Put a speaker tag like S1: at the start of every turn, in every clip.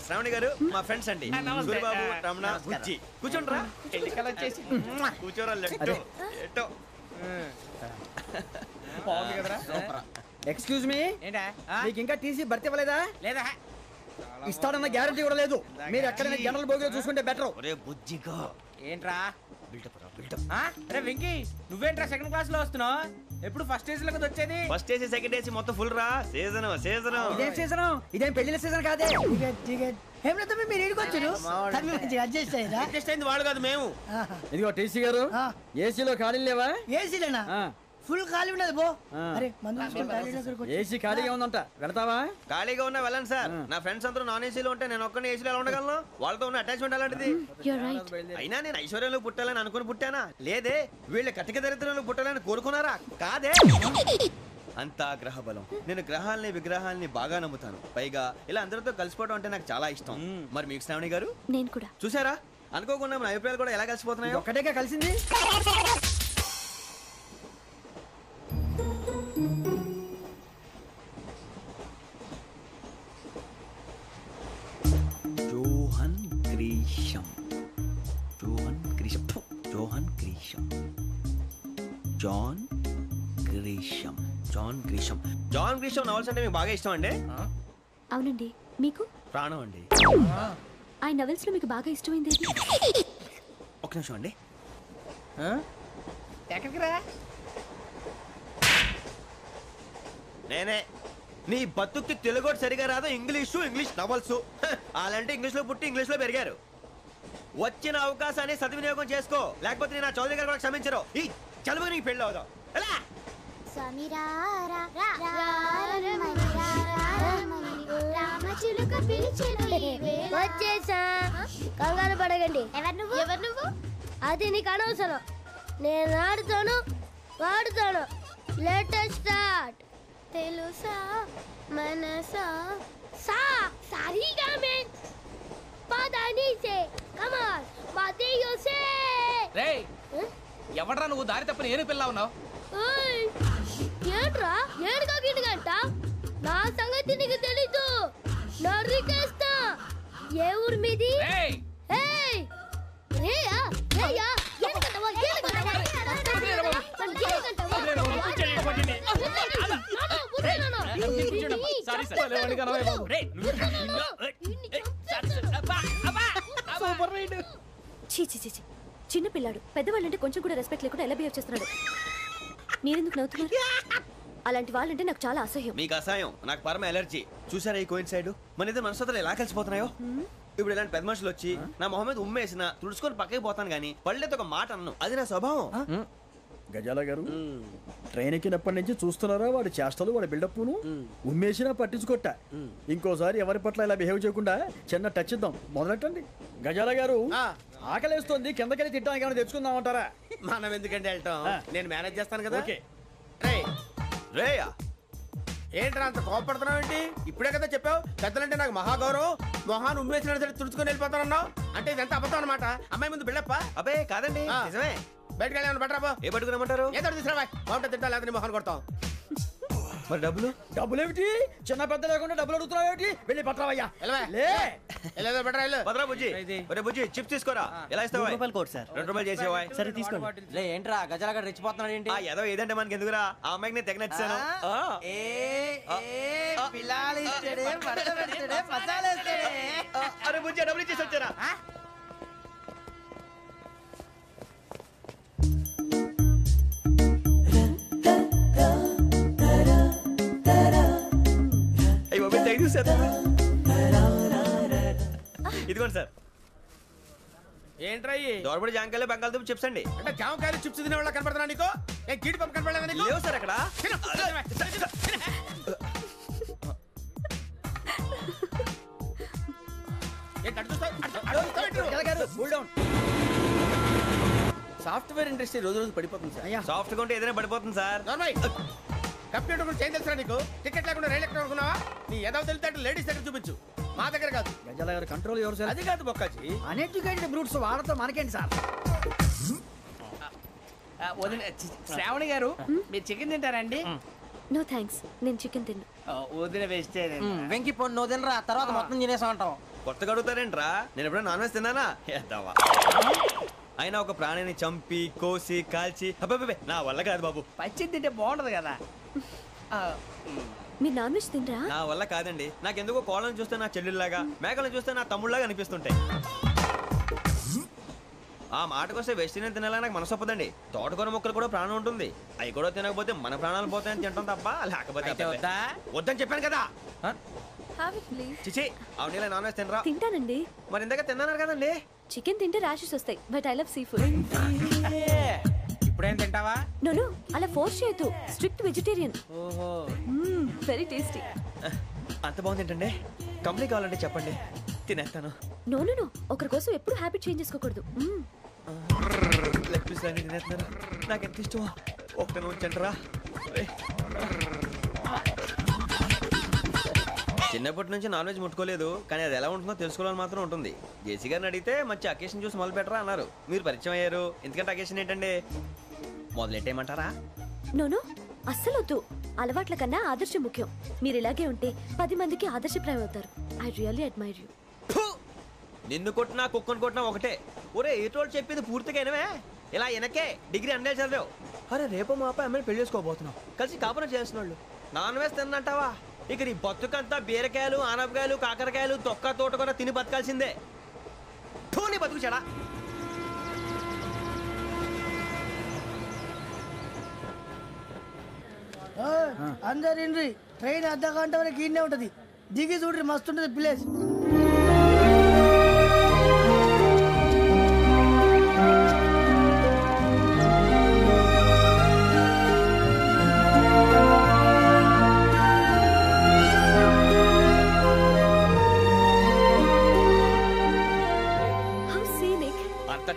S1: శ్రావణి గారు మా ఫ్రెండ్స్ అండి. గురుబాబు, రమణ, బుజ్జి. కూర్చోండిరా. కూర్చోరా.
S2: ఎక్స్క్యూజ్ మీ, మీకు ఇంకా టీసీ భర్తీ ఇవ్వలేదా?
S3: లేదా
S2: ఇస్తాడన్న గ్యారంటీ కూడా లేదు. మీరు ఎక్కడైనా జనరల్ బోగిలో చూసుకుంటే బెటర్.
S1: బుజ్జిగా
S3: ఏంట్రా అరే వెంకీ, నువ్వేంట్రా సెకండ్ క్లాస్ లో వస్తున్నావు? ఎప్పుడు ఫస్ట్ ఏసీ లో వచ్చేది?
S1: ఫస్ట్ ఏసీ సెకండ్ ఏసీ మొత్తం ఫుల్ రా. సీజన్
S2: ఇదేం సీజన్? ఇదేం పెళ్లిన సీజన్ కాదే.
S4: మీరు అడ్జస్ట్
S3: అయింది వాళ్ళు కాదు మేము.
S2: ఇదిగో టీసీ గారు, ఏసీలో ఖాళీ లేవా?
S4: ఏసీలేనా? ఫుల్ ఖాళీ ఉండదు బో. అరే
S2: ఏసీ ఖాళీగా ఉందంట, వెళతావా?
S1: ఖాళీగా ఉన్నా వెళ్ళండి సార్. నా ఫ్రెండ్స్ అందరూ నాన్ ఏసీలో ఉంటే నేను ఒక్కనే ఏసీలో ఎలా ఉండగలను? వాళ్ళతో ఉన్న అటాచ్మెంట్ అలాంటిది. అయినా నేను ఐశ్వర్యంలో పుట్టాలని అనుకుని పుట్టానా? లేదే. వీళ్ళ కటిక దరిద్రంలో పుట్టాలని కోరుకున్నారా? కాదే. అంతా గ్రహ బలం. నేను గ్రహాలని విగ్రహాలని బాగా నమ్ముతాను. పైగా ఇలా అందరితో కలిసిపోవడం అంటే నాకు చాలా ఇష్టం. మరి మీకు శ్రావణి గారు?
S5: నేను కూడా.
S1: చూసారా, అనుకోకుండా మన అభిప్రాయాలు కూడా ఎలా కలిసిపోతున్నాయి.
S2: ఒక్కటేగా కలిసింది.
S1: Johan Grisham. Johan Grisham. Johan Grisham. John Grisham. John Grisham. John Grisham novels అంటే మీకు బాగా ఇష్టం అండి?
S5: అవునండి. మీకు?
S1: ప్రాణం అండి.
S5: ఆ నవల్స్ లో మీకు బాగా ఇష్టమైంది?
S1: ఒక నిమిషం అండి.
S3: ఎక్కడికి రా?
S1: నేనే. నీ బతుక్కి తెలుగు సరిగా రాదు. English novels. అలాంటి ఇంగ్లీష్ లో పుట్టి ఇంగ్లీష్ లో పెరిగారు. వచ్చిన అవకాశాన్ని సద్వినియోగం చేసుకో, లేకపోతే నేను ఆ చౌదరి గారు కూడా క్షమించరు. ఈ చదువు నీకు పెళ్ళి అవుదాం.
S6: వచ్చేసా, కంగారు పడగండి. ఎవరు నువ్వు? అది నీకు అనవసరం. నేను ఆడుతాను, వాడుతాను. Latest start. తెలుసా మనసా సా సారీగా మే పదాని సే కమాల్ బాతియో సే.
S3: రేయ్, ఎవడ్రా నువ్వు? దారి తప్పని ఏను పిల్ల ఉన్నావు?
S6: ఓయ్, ఏంట్రా ఏడుగా గిడుగంట? నా సంగతి నీకు తెలీదు. నరికేస్తా. ఏ ఊరు మీది?
S3: రేయ్
S6: ఏయ్ రేయా రేయా ఏడుగంటవా ఏడుగంటవా
S5: చిన్న పిల్లాడు. పెద్దవాళ్ళంటే కొంచెం కూడా రెస్పెక్ట్ లేకుండా ఎలా బిహేవ్ చేస్తున్నాడు. మీరెందుకు నవ్వుతున్నారు? అలాంటి వాళ్ళంటే నాకు చాలా అసహ్యం.
S1: మీకు అసహ్యం, నాకు పరమ ఎలర్జీ. చూసారా ఈ కోయిన్సైడ్? మన ఇద్దరు మనసుతో ఎలా కలిసిపోతున్నాయో. ఇప్పుడు ఇలాంటి పెద్ద మనుషులు వచ్చి నా మొహం మీద ఉమ్మేసిన తుడుచుకొని పక్కకి పోతాను గానీ పళ్ళేతో ఒక మాట అన్ను. అది నా స్వభావం.
S2: గజాల గారు, ట్రైన్ ఎక్కినప్పటి నుంచి చూస్తున్నారా వాడి చేష్టలు, వాడి బిల్డప్ను? ఉమ్మేసినా పట్టించుకోట. ఇంకోసారి ఎవరి పట్ల ఇలా బిహేవ్ చేయకుండా చిన్న టచ్ ఇద్దాం. మొదలెట్టండి. గజాల గారు, ఆకలేస్తోంది, కిందకెళ్ళి తిట్టడానికి ఏమైనా తెచ్చుకుందామంటారా?
S3: మనం ఎందుకంటే వెళ్తాం, నేను మేనేజ్ చేస్తాను కదా.
S1: రేయా,
S3: ఏంట్రా అంత కోపడుతున్నావు ఏంటి? ఇప్పుడే కదా చెప్పావు పెద్దలంటే నాకు మహాగౌరవం, మొహాన్ని ఉమ్మేసిన సరే తుడుచుకొని వెళ్ళిపోతానన్నావు. అంటే ఇదంతా అబద్ధం అనమాట. అమ్మాయి ముందు బిల్డప్ప?
S1: అబ్బే కాదండి, నిజమే.
S3: బయటకు వెళ్ళాను బట్రాబో.
S1: ఏ పట్టుకురమ్మంటారు?
S3: ఏదో తీసుకురా. బాగుంటే తింటా, లేదని మొహాన్ని కొడతాం.
S1: మరి డబ్బులు?
S2: డబ్బులు ఏమిటి? చిన్న పెద్ద లేకుండా డబ్బులు అడుగుతున్నావు ఏమిటి? వెళ్ళి పట్టరావయ్యా.
S1: భద్రా బుజ్జి, బుజ్జి చిప్స్ తీసుకోరా. ఎలా ఇస్తావా?
S7: Court sir.
S1: 2 రూపాయలు చేసేవా?
S7: సరే తీసుకోండి.
S3: ఏంట్రా గజాల రెచ్చిపోతున్నాడు ఏంటి?
S1: ఏదో ఏదంటే మనకి ఎందుకురా? ఆ అమ్మాయికి నేను తెగ నచ్చాను. అరే బుజ్జి, డబ్బులు ఇచ్చేసి వచ్చారా? ఇదిగోండి సార్.
S3: ఏంట్రా
S1: దోరబడి జాంకాయలు బంగాళదుంప చిప్స్ అండి.
S3: అంటే జామకాయలు చిప్స్ తినే వాళ్ళ కనపడుతున్నా నీకు? ఏ గీడి పంప కనపడలేదా నీకు?
S1: లేవు సార్ అక్కడ.
S3: సాఫ్ట్వేర్ ఇండస్ట్రీ రోజు రోజు పడిపోతుంది సార్.
S1: సాఫ్ట్ గా ఉంటే ఏదైనా పడిపోతుంది సార్.
S3: కంప్యూటర్ గురించి ఏం తెలుసా నీకు? టికెట్ లేకుండా రైలు ఎక్కడ అనుకున్నావా? నీ ఏదో తెలితే లేడీస్ దగ్గర చూపించు, మా దగ్గర కాదు.
S2: గజాల గారు కంట్రోల్ ఎవరు సార్?
S3: అది కాదు బొక్కాజీ.
S2: అన్ఎడ్యుకేటెడ్ బ్రూట్స్ వాడతాం మనకేంటి సార్?
S3: శ్రావణి గారు, మీరు చికెన్ తింటారండి?
S5: నో థ్యాంక్స్, నేను చికెన్ తిన్ను.
S4: వదిన వేస్తే
S7: వెంకి పొన్ను నువ్వు తినరా తర్వాత మొత్తం తినేసా ఉంటాం.
S1: కొత్తగా అడుగుతారేంట్రా? నేను ఎప్పుడైనా నాన్ వెజ్ తిన్నానా? ఎద్దావా. అయినా ఒక ప్రాణిని చంపి కోసి కాల్చి అబ్బబ్బే నా వల్ల కాదు బాబు.
S4: పచ్చి తింటే బాగుంటది కదా.
S5: మీరు నాన్ వెజ్ తినరా?
S1: నా వల్ల కాదండి. నాకెందుకో కోళ్ళని చూస్తే నా చెల్లెళ్ళలాగా, మేకలను చూస్తే నా తమ్ముళ్ళలాగా అనిపిస్తుంటాయి. ఆ మాటకొస్తే వెజిటేరియన్ తినాలని నాకు మనసు ఒప్పదండి. తోటకూర మొక్కలు కూడా ప్రాణం ఉంటుంది. అవి కూడా తినకపోతే మన ప్రాణాలు పోతాయని తింటాం తప్ప లేకపోతే వద్దని చెప్పాను కదా. చిచి అవునీ నాన్ వెజ్ తినరా?
S5: తింటానండి.
S1: మరి ఇందాక తిన్నాను కదండి.
S5: చికెన్ తింటే ర్యాషెస్ వస్తాయి, but I love sea food.
S7: ఇప్పుడేం తింటావా?
S5: నో అలా ఫోర్స్ చేయొద్దు. Strict vegetarian.
S7: ఓహో
S5: వెరీ టేస్టీ.
S1: అంత బాగుంది ఏంటండి? కంపెనీ కావాలంటే చెప్పండి, తినేస్తాను.
S5: నో ఒకరి కోసం ఎప్పుడు హ్యాబిట్ చేంజ్ చేసుకోకూడదు.
S1: లెగ్ పీస్ అన్ని తినేస్తున్నారు. నాకు ఎంత ఇష్టమా. ఒకటి ఉంచండిరా. చిన్నప్పటి నుంచి నాన్ వెజ్ ముట్టుకోలేదు, కానీ అది ఎలా ఉంటుందో తెలుసుకోవాలని మాత్రం ఉంటుంది. జేసీ గారిని అడిగితే మంచి అకేషన్ చూసి మొదలు పెట్టరా అన్నారు. మీరు పరిచయం అయ్యారు. ఎందుకంటే అకేషన్ ఏంటండి? మొదలెట్టేయమంటారా?
S5: నో అస్సలు వద్దు. అలవాట్ల కన్నా ఆదర్శం ముఖ్యం. మీరు ఇలాగే ఉంటే 10 మందికి ఆదర్శప్రాయం అవుతారు. I really admire you.
S1: నిన్ను కొట్టినా కుక్కను కొట్టినా ఒకటే. ఒరే ఏటోళ్ళు చెప్పింది పూర్తిగా వినవే. ఇలా వెనకే డిగ్రీ అన్నే చదివావు. అరే రేపు మా అబ్బాయి అమ్మని పెళ్లి చేసుకోబోతున్నావు. కలిసి కాపురం చేస్తున్నాళ్ళు. Non veg తిన్నంటావా? ఇక నీ బతుకంతా బీరకాయలు, ఆనపకాయలు, కాకరకాయలు, తొక్క తోట కూడా తిని బతకాల్సిందే. నీ బతుకు చెడా.
S4: అందరు ఇండ్రి. ట్రైన్ అర్ధ గంట వరకు ఇన్నే ఉంటది. దిగి చూడ్రి, మస్తు ఉంటది ప్లేస్.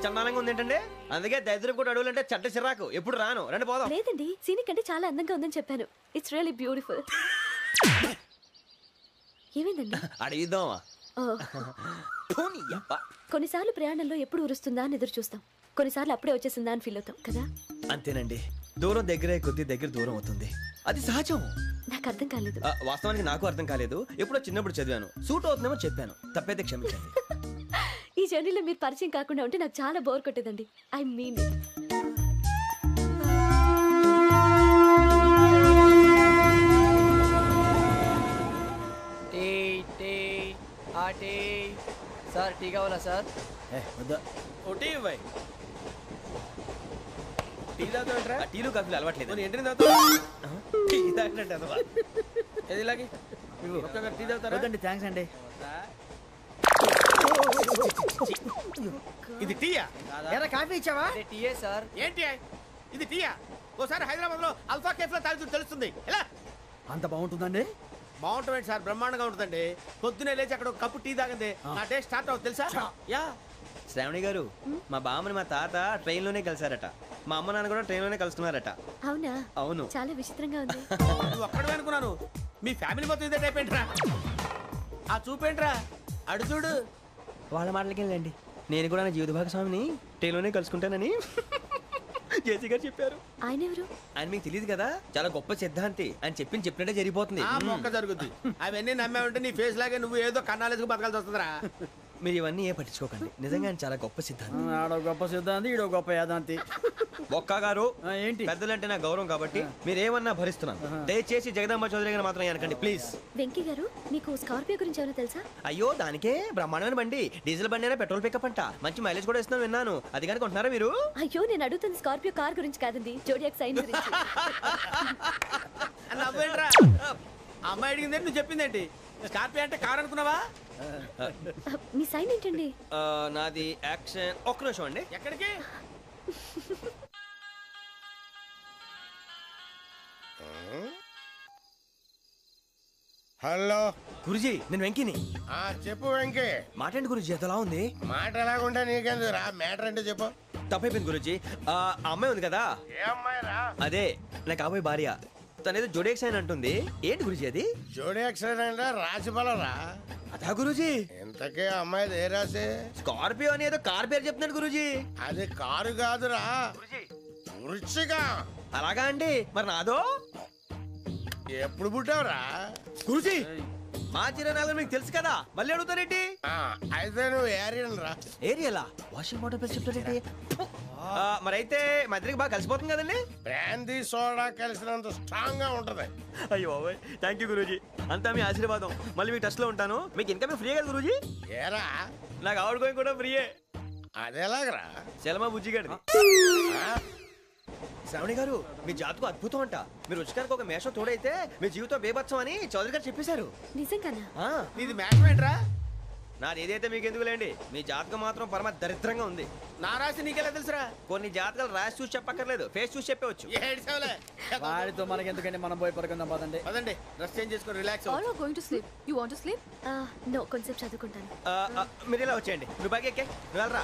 S1: చందానంగా ఉంది ఏంటండి? అందుకే దరిద్రం కూడా అడవులంటే చెడ్డ చిరాకు. ఎప్పుడు రాను. రండి పోదాం.
S5: లేదండి, సీనిక్ అంటే చాలా అందంగా ఉందని చెప్పాను. It's really beautiful. ఏమైందండి?
S1: అడిగిద్దామా?
S5: కొన్నిసార్లు ప్రయాణంలో ఎప్పుడు ఉరుస్తుందా అని ఎదురు చూస్తాం. కొన్నిసార్లు అప్పుడే వచ్చేసిందా అని ఫీల్ అవుతాం కదా.
S1: అంతేనండి. దూరం దగ్గరే కొద్ది దగ్గర దూరం అవుతుంది. అది సహజం.
S5: నాకు అర్థం కాలేదు.
S1: వాస్తవానికి నాకు అర్థం కాలేదు. ఎప్పుడో చిన్నప్పుడు చదివాను. సూట్ అవుతుందేమో చెప్పాను. తప్పైతే క్షమించండి.
S5: ఈ జర్నీలో మీరు పరిచయం కాకుండా ఉంటే నాకు చాలా బోర్ కొట్టేదండి. I mean it.
S7: Sir tea కావాలా సార్?
S3: ఒకటి ఇవ్వాయి. టీ తాగుతాంట్రా?
S1: టీలు కాఫీలు అలవాట్లేదు.
S3: ఏంటి తాగుతావు?
S1: టీ తాగినట్టు అదవా.
S3: ఏది ఇలాగే టీ తాగుతారా?
S2: థ్యాంక్స్ అండి.
S3: ఇది టీయా?
S4: కాఫీ ఇచ్చావా?
S7: టీయే సార్.
S3: ఏంటి ఇది టీయా? ఓసారి హైదరాబాద్ లో అల్ఫా కేఫ్ లో తాగుతూ తెలుస్తుంది. ఎలా
S2: అంత బాగుంటుందండి?
S3: బాగుంటుంది సార్, బ్రహ్మాండంగా ఉంటుందండి. పొద్దునే లేచి అక్కడ ఒక కప్పు టీ తాగింది నా డే స్టార్ట్ అవుతుంది తెలుసా? యా.
S1: శ్రావణి గారు, మా బామ్మని మా తాత ట్రైన్ లోనే కలిసారట. మా అమ్మ నాన్న కూడా ట్రైన్ లోనే కలుసుకున్నారట.
S5: అవునా?
S1: అవును.
S5: చాలా విచిత్రంగా ఉంది.
S3: నువ్వు ఒక్కడే అనుకున్నాను. మీ ఫ్యామిలీ మొత్తం ఇదే టైప్ ఏంట్రా? ఆ చూపేంట్రా? అడు చూడు.
S1: వాళ్ళ మాటలకి వెళ్ళండి. నేను కూడా నా జీవిత భాగస్వామిని ట్రైన్ లోనే కలుసుకుంటానని జేసీ గారు చెప్పారు.
S5: ఆయన ఎవరు?
S1: ఆయన మీకు తెలియదు కదా, చాలా గొప్ప సిద్ధాంతి అని చెప్పినట్టే జరిగిపోతుంది.
S3: ఆ మొక్క జరుగుద్ది. అవన్నీ నమ్మే ఉంటే నీ ఫేస్ లాగే నువ్వు ఏదో కన్నాలేసుకు బతకాల్సి వస్తుందిరా.
S1: మీరు ఇవన్నీ ఏ పట్టించుకోకండి. నిజంగా ఆయన చాలా గొప్ప సిద్ధాంతి.
S2: ఆడో గొప్ప సిద్ధాంతి, ఈడో గొప్ప యాదాంతి.
S1: ఒక్క గారు
S2: ఏంటి?
S1: పెద్దలంటే నా గౌరవం కాబట్టి మీరు ఏమన్నా భరిస్తున్నాను. దయచేసి జగదాంబ చౌదరి గారు మాత్రం అనకండి ప్లీజ్.
S5: వెంకీ గారు, మీకు స్కార్పియో గురించి ఏమైనా తెలుసా?
S1: అయ్యో దానికే బ్రహ్మాండమైన బండి. డీజిల్ బండి అయినా పెట్రోల్ పికప్ అంట. మంచి మైలేజ్ కూడా ఇస్తున్నాను విన్నాను. అది కానీ కొంటున్నారా మీరు?
S5: అయ్యో నేను అడుగుతుంది స్కార్పియో కార్ గురించి కాదండి, జోడియాక్ సైన్ గురించి.
S3: నవ్వేంట్రా? అమ్మాయి అడిగిందేంటి, నువ్వు చెప్పిందేంటి? స్కార్పియో అంటే కార్ అనుకున్నావా?
S5: మీ సైన్ ఏంటండి?
S1: నాది యాక్షన్. ఒక్క నిమిషం అండి.
S3: ఎక్కడికి?
S8: హలో
S1: గురుజీ, నేను వెంకీని.
S8: చెప్పు వెంకీ.
S1: మాట్లాడండి గురుజీ, ఎంతలా ఉంది?
S8: మాట ఎలాగుంటా నీకెందుకు రా, మ్యాటర్ అంటే చెప్పు.
S1: తప్పైపోయింది గురుజీ. ఆ అమ్మాయి ఉంది కదా,
S8: ఏ అమ్మాయి రా?
S1: అదే నా కాబోయే భార్య. తనేదో జోడేక్స్ అని అంటుంది. ఏంటి గురుజీ అది?
S8: జోడి యాక్సిడెంట్ రాసి బలరా?
S1: అదా గురుజీ.
S8: ఇంతకే అమ్మాయి ఏ రాసి?
S1: స్కార్పియో అని ఏదో కార్ పేరు చెప్తున్నాడు గురుజీ.
S8: అది కారు కాదురా, వృచ్చిక.
S1: అలాగా అండి, మరి నాదో?
S8: ఎప్పుడు పుట్టావురా
S1: గురుజీ మా చిరనాలు మీకు తెలుసు కదా మళ్ళీ అడుగుతారేంటి
S8: అయితే నువ్వు ఏరియన్ రా.
S1: ఏరియలా వాషింగ్ వాటర్ పేరు చెప్తారేంటి మరైతే మా ఇద్దరికి బాగా కలిసిపోతుంది కదండి.
S8: బ్రాందీ సోడా కలిసినంత స్ట్రాంగ్ గా ఉంటది.
S1: అయ్యో థ్యాంక్ యూ గురూజీ, అంతా మీ ఆశీర్వాదం. మళ్ళీ మీకు టచ్ లో ఉంటాను. మీకు ఇన్కమ్ ఫ్రీ కదా గురూజీ?
S8: ఏరా
S1: నాకు ఆవిడ గోయింగ్ కూడా ఫ్రీయే.
S8: అదేలాగరా?
S1: చలమా బుజ్జి గారి. శ్రావణి గారు మీ జాతకు అద్భుతం అంట. మీరు రుచికారికి ఒక మేషం తోడైతే మీ జీవితం బేబత్సం అని చౌదరి గారు చెప్పేశారు.
S5: నిజంగానా?
S3: నీది మ్యాటర్ ఏంట్రా?
S1: నాది ఏదైతే మీకు ఎందుకులేండి, మీ జాతకం మాత్రం పరమ దరిద్రంగా ఉంది.
S3: నా రాసి నీకెలా తెలుసురా?
S1: కొన్ని జాతకాలు రాసి చూసి చెప్పక్కర్లేదు, ఫేస్ చూసి చెప్పవచ్చు.
S3: ఏడ్చావులే.
S2: వాడితో మనకి ఎందుకండి, మనం పోయి పడుకుందాం పదండి.
S3: పదండి, డ్రెస్ చేంజ్ చేసుకొని relax
S5: All are going to sleep. You want to sleep? No, కొంచెం చదువుకుంటాను.
S1: మీరు ఇలా వచ్చేయండి. నువ్వు బాగా ఎక్కే నువ్వు వెళ్ళరా.